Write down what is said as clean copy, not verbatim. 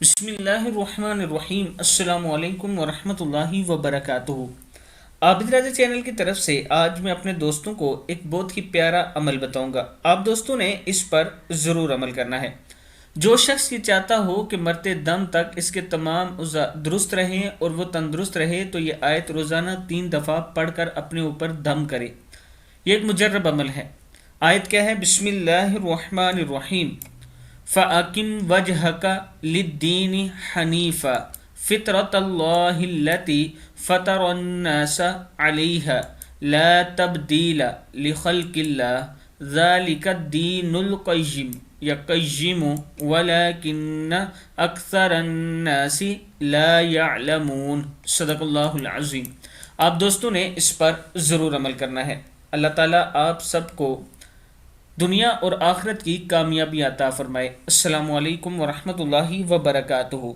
بسم اللہ الرحمن الرحیم۔ السلام علیکم ورحمۃ اللہ وبرکاتہ۔ عابد راجہ چینل کی طرف سے آج میں اپنے دوستوں کو ایک بہت ہی پیارا عمل بتاؤں گا۔ آپ دوستوں نے اس پر ضرور عمل کرنا ہے۔ جو شخص یہ چاہتا ہو کہ مرتے دم تک اس کے تمام اعضاء درست رہیں اور وہ تندرست رہے تو یہ آیت روزانہ 3 دفعہ پڑھ کر اپنے اوپر دم کرے۔ یہ ایک مجرب عمل ہے۔ آیت کیا ہے؟ بسم اللہ الرحمن الرحیم۔ فَأَقِمْ وَجْهَكَ لِلدِّينِ حَنِيفًا فِطْرَةَ اللَّهِ الَّتِي فَطَرَ النَّاسَ عَلَيْهَا لَا تَبْدِيلَ لِخَلْقِ اللَّهِ ذَلِكَ الدِّينُ الْقَيِّمُ یا قیم وَلَكِنَّ أَكْثَرَ النَّاسِ لَا يَعْلَمُونَ۔ صدق اللہ العظیم۔ آپ دوستوں نے اس پر ضرور عمل کرنا ہے۔ اللہ تعالیٰ آپ سب کو دنیا اور آخرت کی کامیابی عطا فرمائے۔ السلام علیکم ورحمۃ اللہ وبرکاتہ۔